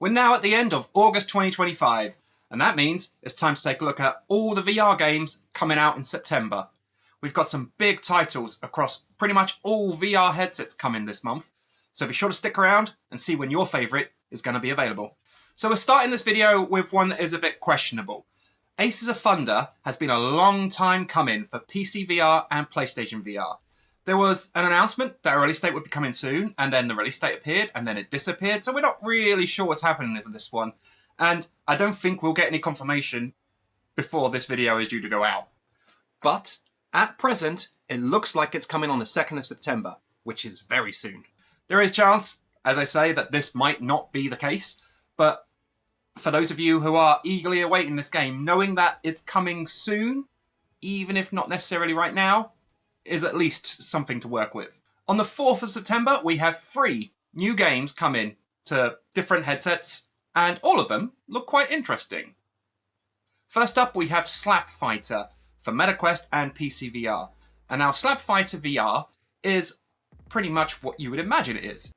We're now at the end of August 2025, and that means it's time to take a look at all the VR games coming out in September. We've got some big titles across pretty much all VR headsets coming this month, so be sure to stick around and see when your favourite is going to be available. So we're starting this video with one that is a bit questionable. Aces of Thunder has been a long time coming for PSVR and PlayStation VR. There was an announcement that a release date would be coming soon, and then the release date appeared, and then it disappeared, so we're not really sure what's happening with this one. And I don't think we'll get any confirmation before this video is due to go out. But at present, it looks like it's coming on the 2nd of September, which is very soon. There is a chance, as I say, that this might not be the case, but for those of you who are eagerly awaiting this game, knowing that it's coming soon, even if not necessarily right now, is at least something to work with. On the 4th of September, we have 3 new games coming to different headsets, and all of them look quite interesting. First up, we have Slap Fighter for MetaQuest and PSVR. And now Slap Fighter VR is pretty much what you would imagine it is.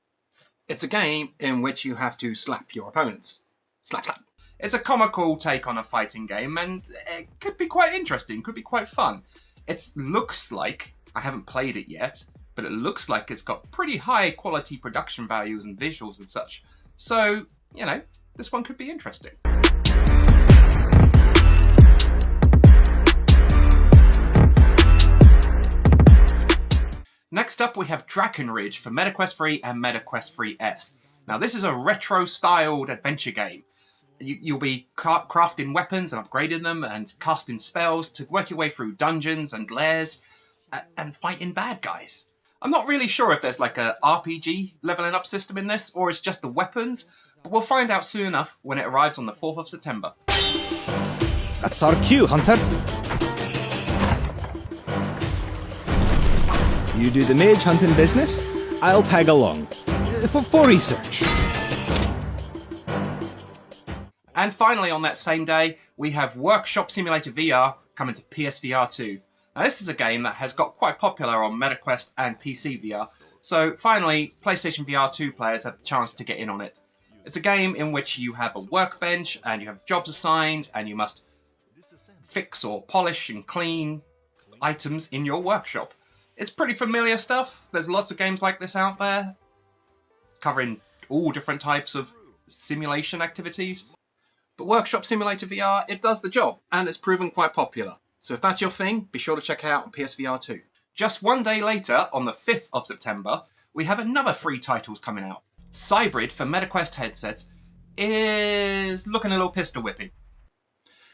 It's a game in which you have to slap your opponents. Slap, slap. It's a comical take on a fighting game, and it could be quite interesting, could be quite fun. It looks like, I haven't played it yet, but it looks like it's got pretty high quality production values and visuals and such. So, you know, this one could be interesting. Next up, we have Drakenridge for MetaQuest 3 and MetaQuest 3S. Now, this is a retro-styled adventure game. You'll be crafting weapons and upgrading them and casting spells to work your way through dungeons and lairs and fighting bad guys. I'm not really sure if there's like a RPG leveling up system in this or it's just the weapons, but we'll find out soon enough when it arrives on the 4th of September. That's our cue, Hunter. You do the mage hunting business, I'll tag along. For research. And finally on that same day, we have Workshop Simulator VR coming to PSVR 2. Now this is a game that has got quite popular on MetaQuest and PC VR, so finally PlayStation VR 2 players have the chance to get in on it. It's a game in which you have a workbench and you have jobs assigned and you must fix or polish and clean items in your workshop. It's pretty familiar stuff. There's lots of games like this out there, covering all different types of simulation activities. But Workshop Simulator VR, it does the job, and it's proven quite popular. So if that's your thing, be sure to check it out on PSVR 2. Just one day later, on the 5th of September, we have another 3 titles coming out. Cybrid for MetaQuest headsets is looking a little pistol whippy.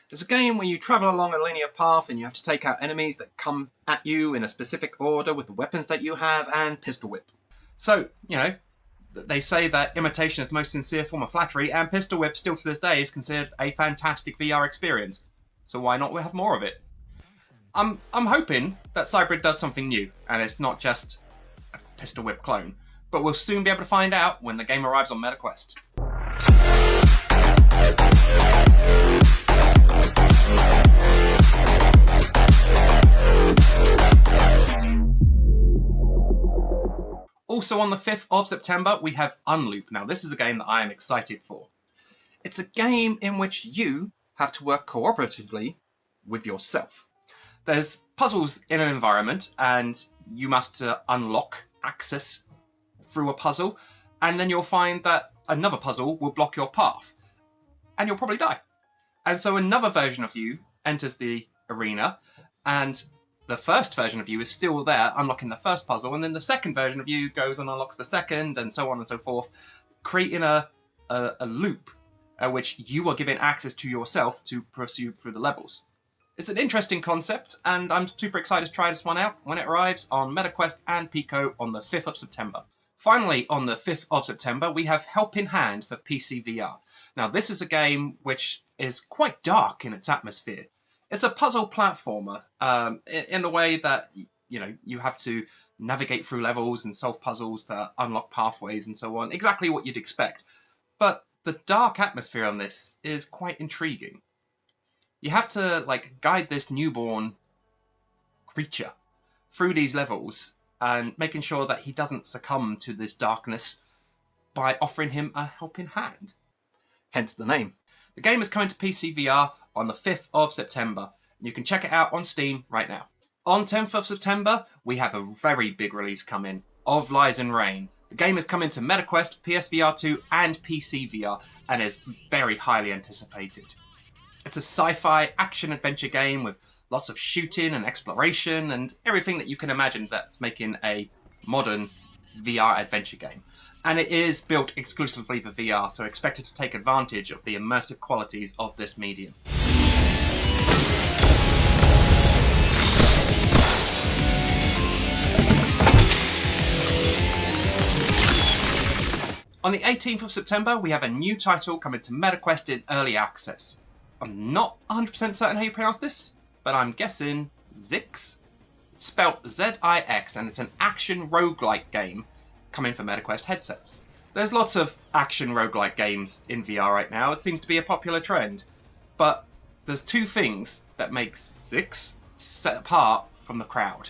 It's a game where you travel along a linear path and you have to take out enemies that come at you in a specific order with the weapons that you have and pistol whip. So, you know, they say that imitation is the most sincere form of flattery, and pistol whip still to this day is considered a fantastic VR experience. So why not have more of it? I'm hoping that Cybrid does something new and it's not just a pistol whip clone, but we'll soon be able to find out when the game arrives on MetaQuest. Also on the 5th of September, we have Unloop. Now this is a game that I am excited for. It's a game in which you have to work cooperatively with yourself. There's puzzles in an environment and you must unlock access through a puzzle, and then you'll find that another puzzle will block your path and you'll probably die. And so another version of you enters the arena, and the first version of you is still there unlocking the first puzzle, and then the second version of you goes and unlocks the second, and so on and so forth, creating a loop at which you are given access to yourself to pursue through the levels. It's an interesting concept, and I'm super excited to try this one out when it arrives on MetaQuest and Pico on the 5th of September. Finally, on the 5th of September, we have Helping Hand for PSVR. Now, this is a game which is quite dark in its atmosphere. It's a puzzle platformer in the way that, you know, you have to navigate through levels and solve puzzles to unlock pathways and so on. Exactly what you'd expect. But the dark atmosphere on this is quite intriguing. You have to, like, guide this newborn creature through these levels and making sure that he doesn't succumb to this darkness by offering him a helping hand. hence the name. The game is coming to PSVR on the 5th of September, and you can check it out on Steam right now. On 10th of September, we have a very big release coming of Lies in Rain. The game is coming to MetaQuest, PSVR 2 and PCVR, and is very highly anticipated. It's a sci-fi action-adventure game with lots of shooting and exploration and everything that you can imagine that's making a modern VR adventure game. And it is built exclusively for VR, so expect it to take advantage of the immersive qualities of this medium. On the 18th of September, we have a new title coming to MetaQuest in early access. I'm not 100% certain how you pronounce this, but I'm guessing Zix? It's spelled Z-I-X, and it's an action roguelike game coming for MetaQuest headsets. There's lots of action roguelike games in VR right now. It seems to be a popular trend. But there's two things that makes Zix set apart from the crowd.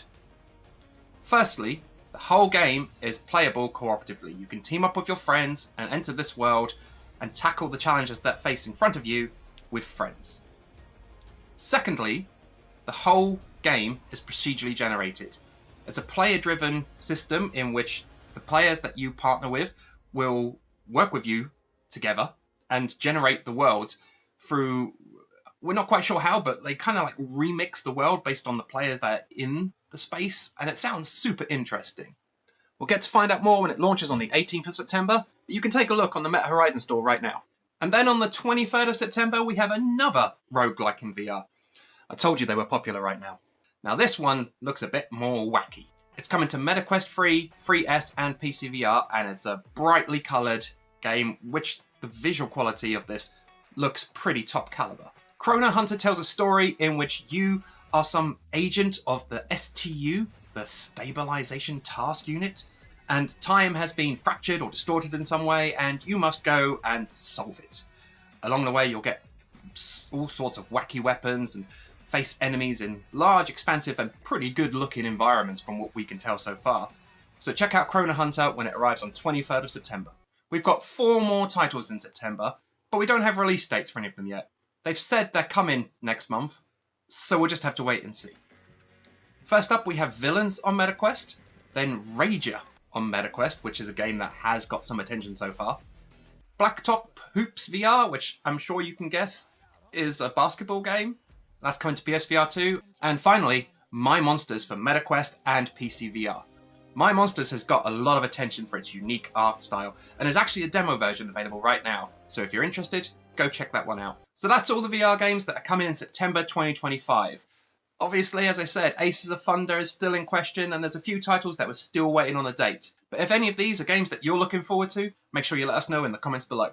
Firstly, the whole game is playable cooperatively. You can team up with your friends and enter this world and tackle the challenges that face in front of you with friends. Secondly, the whole game is procedurally generated. It's a player-driven system in which the players that you partner with will work with you together and generate the world through, we're not quite sure how, but they kind of like remix the world based on the players that are in the space, and it sounds super interesting. We'll get to find out more when it launches on the 18th of September, but you can take a look on the Meta Horizon store right now. And then on the 23rd of September, we have another roguelike in VR. I told you they were popular right now. Now this one looks a bit more wacky. It's coming to MetaQuest 3, 3S and PCVR, and it's a brightly coloured game, which the visual quality of this looks pretty top caliber. Chrono Hunter tells a story in which you are some agent of the STU, the Stabilization Task Unit, and time has been fractured or distorted in some way, and you must go and solve it. Along the way, you'll get all sorts of wacky weapons and face enemies in large, expansive, and pretty good-looking environments from what we can tell so far. So check out Chrono Hunter when it arrives on 23rd of September. We've got 4 more titles in September, but we don't have release dates for any of them yet. They've said they're coming next month, so we'll just have to wait and see. First up, we have Villains on MetaQuest, then Rager on MetaQuest, which is a game that has got some attention so far. Blacktop Hoops VR, which I'm sure you can guess is a basketball game. That's coming to PSVR 2. And finally, My Monsters for MetaQuest and PCVR. My Monsters has got a lot of attention for its unique art style, and there's actually a demo version available right now. So if you're interested, go check that one out. So that's all the VR games that are coming in September 2025. Obviously, as I said, Aces of Thunder is still in question, and there's a few titles that we're still waiting on a date. But if any of these are games that you're looking forward to, make sure you let us know in the comments below.